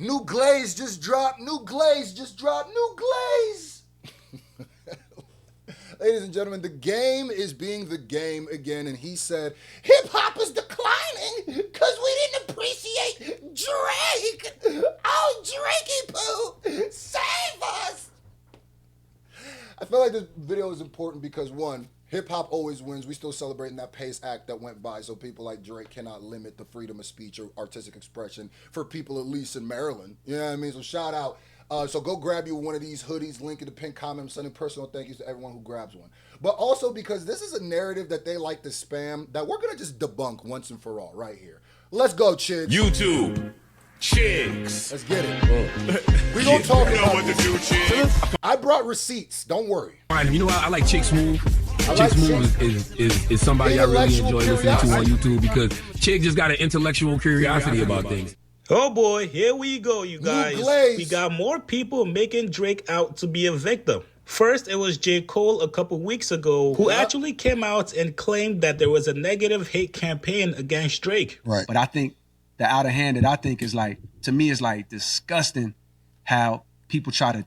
New glaze just dropped. New glaze just dropped. New glaze. Ladies and gentlemen, the game is being the game again, and he said, hip-hop is declining because we didn't appreciate Drake. Oh, Drakey Poo, save us. I feel like this video is important because, one, hip-hop always wins. We still celebrating that PACE Act that went by, so people like Drake cannot limit the freedom of speech or artistic expression for people at least in Maryland. You know what I mean? So shout out. So go grab you one of these hoodies, link in the pinned comment. I'm sending personal thank yous to everyone who grabs one. But also because this is a narrative that they like to spam that we're going to just debunk once and for all right here. Let's go, Chigs. YouTube. Chigs. Let's get it. We gonna talk about what to do, Chigs. I brought receipts. Don't worry. All right, you know what? I like Chick Smooth. Chick Smooth is somebody I really enjoy listening to on YouTube because Chick just got an intellectual curiosity about things. Oh boy, here we go, you guys. We got more people making Drake out to be a victim. First, it was J. Cole a couple weeks ago who actually came out and claimed that there was a negative hate campaign against Drake. Right. But I think the out of hand that I think is like, to me, is like disgusting how people try to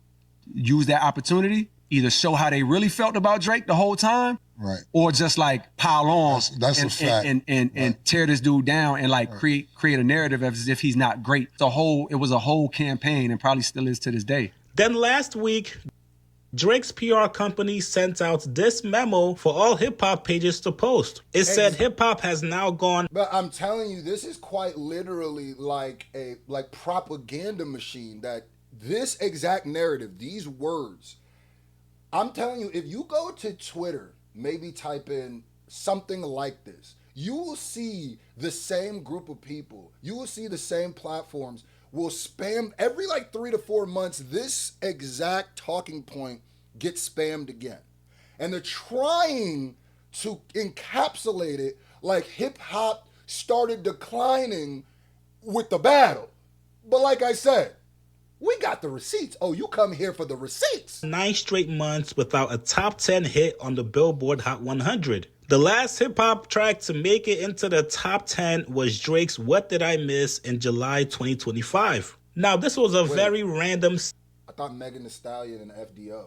use that opportunity, either show how they really felt about Drake the whole time, right, or just like pile on that's a fact. And tear this dude down and like create a narrative as if he's not great. It was a whole campaign and probably still is to this day. Then last week, Drake's PR company sent out this memo for all hip-hop pages to post. It said hip-hop has now gone... But I'm telling you, this is quite literally like a propaganda machine, that this exact narrative, these words, I'm telling you, if you go to Twitter, maybe type in something like this, you will see the same group of people, you will see the same platforms will spam every like 3 to 4 months. This exact talking point gets spammed again, and they're trying to encapsulate it like hip hop started declining with the battle. But like I said, we got the receipts. Oh, you come here for the receipts. 9 straight months without a top 10 hit on the Billboard Hot 100. The last hip-hop track to make it into the top 10 was Drake's What Did I Miss in July 2025. Now, this was a very random... I thought Megan Thee Stallion and FDO.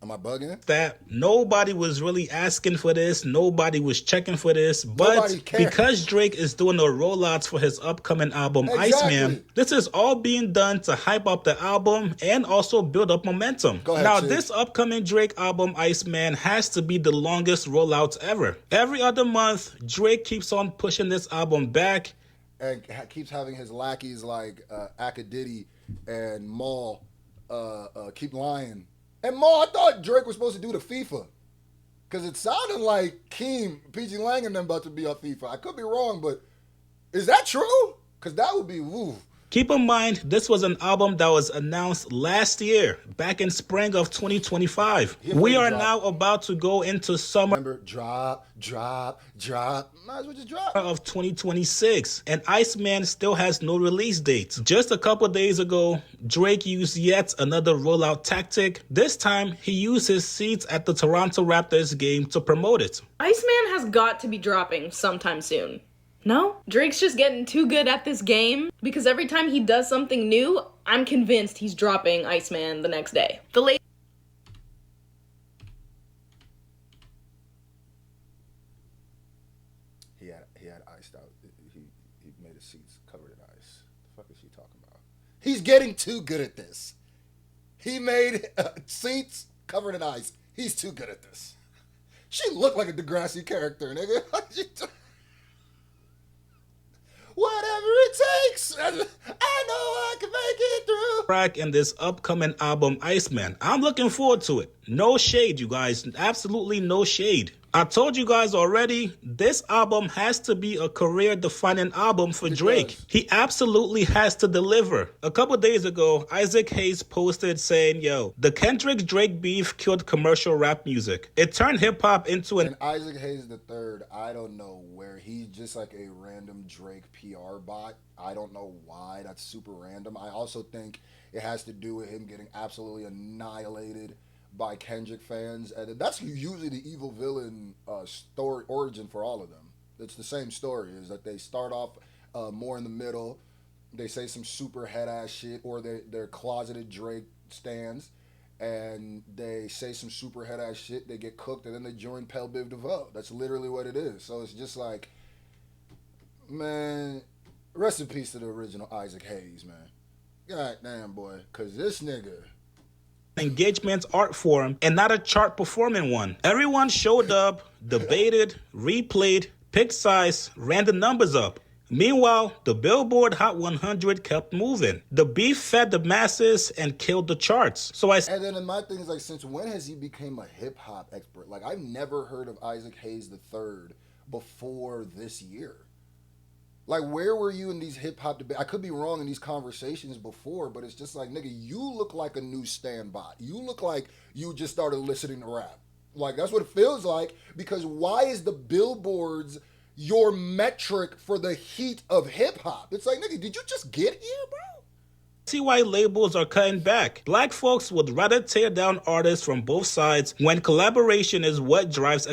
Am I bugging? That nobody was really asking for this. Nobody was checking for this. But because Drake is doing the rollouts for his upcoming album, Iceman, this is all being done to hype up the album and also build up momentum. Go ahead, now, this upcoming Drake album, Iceman, has to be the longest rollout ever. Every other month, Drake keeps on pushing this album back. And keeps having his lackeys like Akadidi and Maul keep lying. And Maul, I thought Drake was supposed to do the FIFA. Because it sounded like Keem, PG Lang and them about to be on FIFA. I could be wrong, but is that true? Because that would be woo. Keep in mind, this was an album that was announced last year, back in spring of 2025. We are now about to go into summer. Remember, drop. Might as well just drop. Of 2026. And Iceman still has no release date. Just a couple days ago, Drake used yet another rollout tactic. This time, he used his seats at the Toronto Raptors game to promote it. Iceman has got to be dropping sometime soon. No? Drake's just getting too good at this game because every time he does something new, I'm convinced he's dropping Iceman the next day. He had iced out. He made his seats covered in ice. The fuck is she talking about? He's getting too good at this. He made seats covered in ice. He's too good at this. She looked like a Degrassi character, nigga. Whatever it takes, I know I can make it through. Track in this upcoming album, Iceman. I'm looking forward to it. No shade, you guys. Absolutely no shade. I told you guys already, this album has to be a career-defining album for Drake. He absolutely has to deliver. A couple days ago, Isaac Hayes posted saying, yo, the Kendrick-Drake beef killed commercial rap music. It turned hip-hop into an... And Isaac Hayes III, I don't know where. He's just like a random Drake PR bot. I don't know why. That's super random. I also think it has to do with him getting absolutely annihilated by Kendrick fans, and that's usually the evil villain story origin for all of them. It's the same story, is that they start off more in the middle, They say some super head ass shit, or they're closeted Drake stands, and they say some super head ass shit. They get cooked, and then they join Pel Biv DeVoe. That's literally what it is. So it's just like, man, rest in peace to the original Isaac Hayes, man. God damn, boy, cause this nigga. Engagement art form and not a chart performing one. Everyone showed up, debated, replayed, picked sides, ran the numbers up. Meanwhile, the Billboard Hot 100 kept moving. The beef fed the masses and killed the charts. And then my thing is like, since when has he become a hip hop expert? Like, I've never heard of Isaac Hayes III before this year. Like, where were you in these hip hop debates? I could be wrong in these conversations before, but it's just like, nigga, you look like a new standby. You look like you just started listening to rap. Like, that's what it feels like, because why is the Billboards your metric for the heat of hip hop? It's like, nigga, did you just get here, bro? See why labels are cutting back. Black folks would rather tear down artists from both sides when collaboration is what drives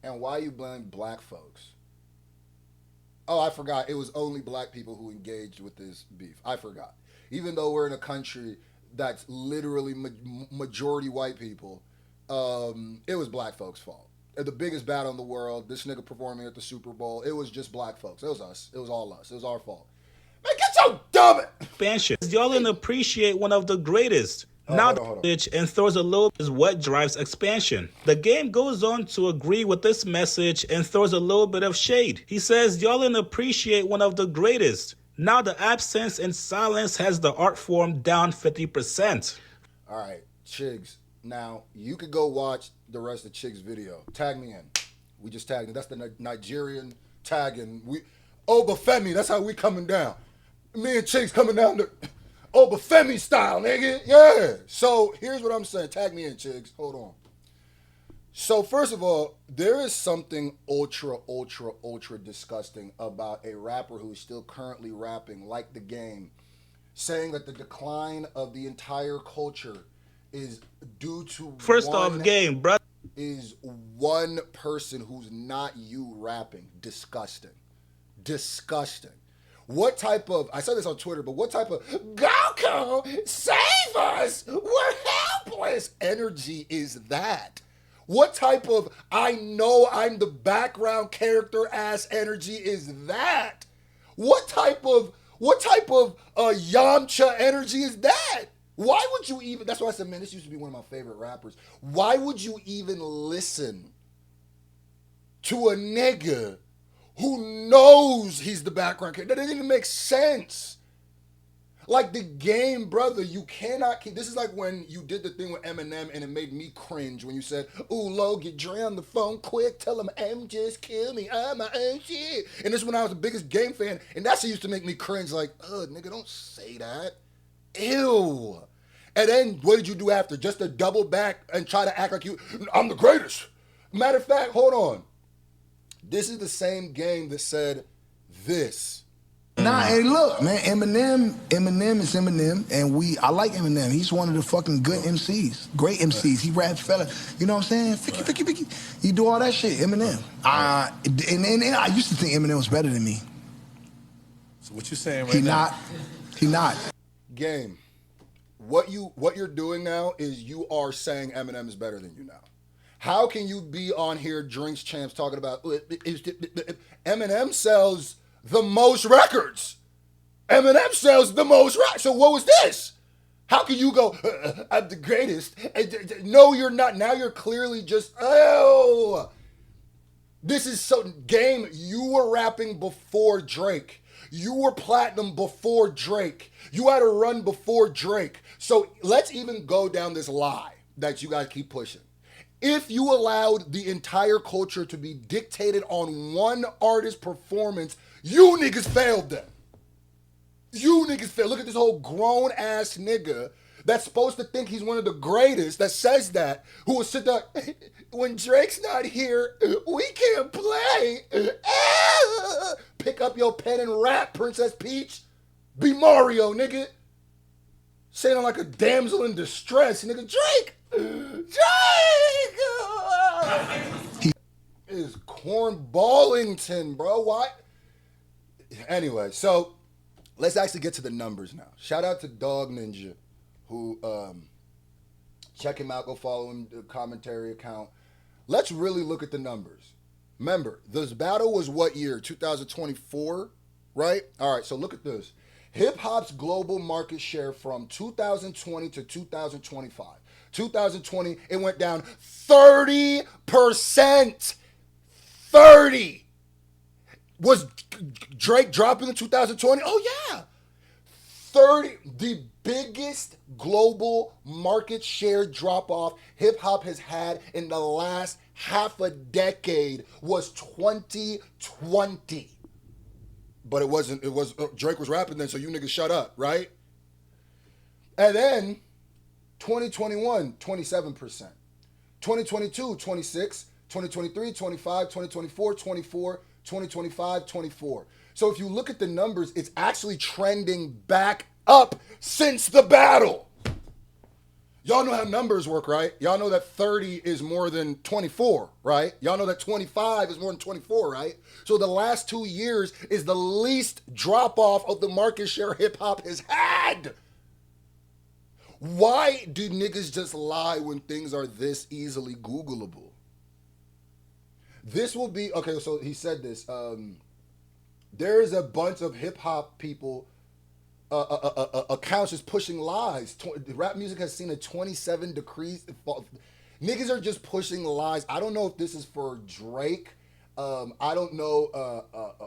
And why you blame black folks? Oh, I forgot. It was only black people who engaged with this beef. I forgot. Even though we're in a country that's literally majority white people, it was black folks' fault. The biggest battle in the world, this nigga performing at the Super Bowl, it was just black folks. It was us. It was all us. It was our fault. Man, get your dumb expansion. Y'all didn't appreciate one of the greatest. Hold on. And throws a little is what drives expansion. The game goes on to agree with this message and throws a little bit of shade. He says, y'all didn't appreciate one of the greatest. Now the absence and silence has the art form down 50%. All right, Chigs. Now, you could go watch the rest of Chig's video. Tag me in. We just tagged him. That's the Nigerian tagging. Obafemi, that's how we coming down. Me and Chig's coming down the Obafemi style, nigga. Yeah. So, here's what I'm saying. Tag me in, Chigs. Hold on. So, first of all, there is something ultra disgusting about a rapper who's still currently rapping like the game, saying that the decline of the entire culture is due to is one person who's not you rapping. Disgusting. What type of, I said this on Twitter, but what type of Goku, save us, we're helpless energy is that? What type of I know I'm the background character ass energy is that? What type of Yamcha energy is that? Why would you even, that's why I said, man, this used to be one of my favorite rappers. Why would you even listen to a nigga who knows he's the background character? That doesn't even make sense. Like the game, brother, you cannot keep, this is like when you did the thing with Eminem and it made me cringe when you said, ooh, Lo, get Dre on the phone quick, tell him M just kill me, I'm my own shit. And this is when I was the biggest game fan, and that shit used to make me cringe, like, nigga, don't say that. Ew. And then what did you do after? Just to double back and try to act like I'm the greatest. Matter of fact, hold on. This is the same game that said this. Nah, hey, look, man, Eminem is Eminem, and I like Eminem. He's one of the fucking good MCs, great MCs. He raps fella, you know what I'm saying? Ficky. He do all that shit, Eminem. And I used to think Eminem was better than me. So what you saying right now? He not. Game. What you're doing now is you are saying Eminem is better than you now. How can you be on here, Drinks Champs, talking about Eminem sells the most records? Eminem sells the most records. So what was this? How can you go, I'm the greatest? No, you're not. Now you're clearly just, this is so, game, you were rapping before Drake. You were platinum before Drake. You had a run before Drake. So let's even go down this lie that you guys keep pushing. If you allowed the entire culture to be dictated on one artist's performance, you niggas failed them. You niggas failed. Look at this whole grown ass nigga that's supposed to think he's one of the greatest that says that, who will sit there, when Drake's not here, we can't play. Pick up your pen and rap, Princess Peach. Be Mario, nigga. Saying I'm like a damsel in distress, nigga. Drake! He is Corn Ballington, bro. Why? Anyway, so let's actually get to the numbers now. Shout out to Dog Ninja, who check him out, go follow him, the commentary account. Let's really look at the numbers. Remember, this battle was what year? 2024, right? All right, so look at this. Hip hop's global market share from 2020 to 2025. 2020, it went down 30%. 30. Was Drake dropping in 2020? Oh, yeah. 30. The biggest global market share drop-off hip-hop has had in the last half a decade was 2020. But it wasn't, Drake was rapping then, so you niggas shut up, right? And then 2021, 27%. 2022, 26. 2023, 25. 2024, 24. 2025, 24. So if you look at the numbers, it's actually trending back up since the battle. Y'all know how numbers work, right? Y'all know that 30 is more than 24, right? Y'all know that 25 is more than 24, right? So the last 2 years is the least drop-off of the market share hip-hop has had. Why do niggas just lie when things are this easily Googleable? This will be, okay, so he said this. There's a bunch of hip-hop people, accounts just pushing lies. Rap music has seen a 27 decrease. Niggas are just pushing lies. I don't know if this is for Drake. I don't know.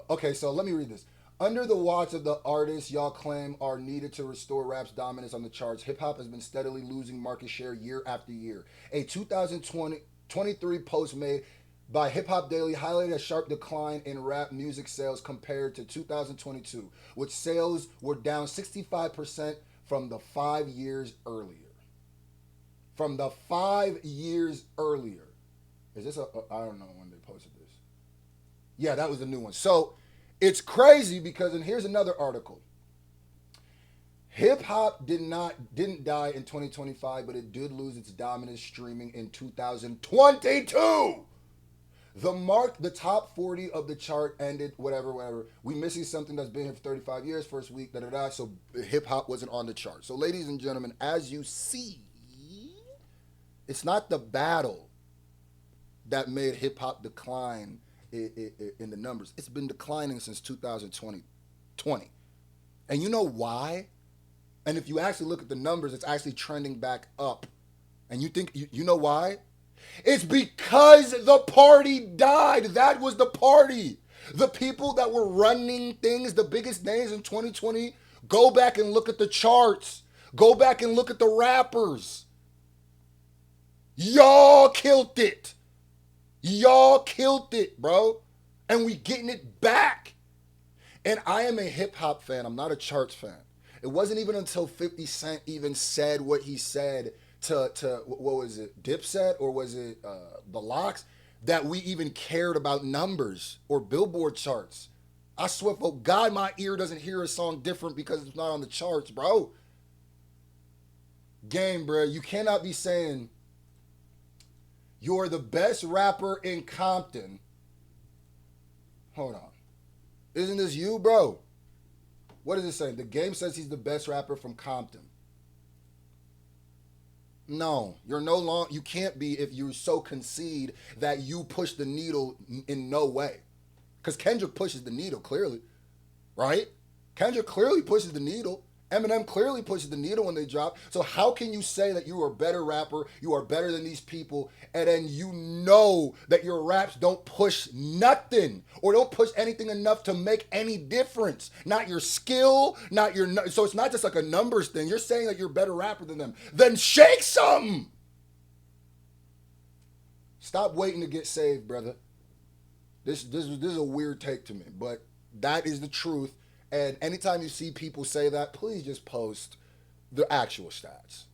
Okay, so let me read this. Under the watch of the artists y'all claim are needed to restore rap's dominance on the charts, hip-hop has been steadily losing market share year after year. A 2023 post made by Hip Hop Daily highlighted a sharp decline in rap music sales compared to 2022, which sales were down 65% from the 5 years earlier. From the 5 years earlier. Is this I don't know when they posted this. Yeah, that was the new one. So it's crazy because, and here's another article. Hip hop didn't die in 2025, but it did lose its dominance streaming in 2022. The top 40 of the chart ended, whatever. We missing something that's been here for 35 years, first week, so hip-hop wasn't on the chart. So ladies and gentlemen, as you see, it's not the battle that made hip-hop decline in the numbers. It's been declining since 2020. And you know why? And if you actually look at the numbers, it's actually trending back up. And you think, you know why? It's because the party died. That was the party. The people that were running things, the biggest names in 2020, go back and look at the charts. Go back and look at the rappers. Y'all killed it. Y'all killed it, bro. And we getting it back. And I am a hip hop fan. I'm not a charts fan. It wasn't even until 50 Cent even said what he said to what was it, Dipset, or was it The Lox, that we even cared about numbers or Billboard charts. I swear, oh God, my ear doesn't hear a song different because it's not on the charts, bro. Game, bro. You cannot be saying you're the best rapper in Compton. Hold on. Isn't this you, bro? What is it saying? The Game says he's the best rapper from Compton. No, you're no longer, you can't be if you so concede that you push the needle in no way. Because Kendrick pushes the needle, clearly. Right? Kendrick clearly pushes the needle. Eminem clearly pushes the needle when they drop. So how can you say that you are a better rapper, you are better than these people, and then you know that your raps don't push nothing or don't push anything enough to make any difference? Not your skill, not your... So it's not just like a numbers thing. You're saying that you're a better rapper than them. Then shake something! Stop waiting to get saved, brother. This is a weird take to me, but that is the truth. And anytime you see people say that, please just post the actual stats.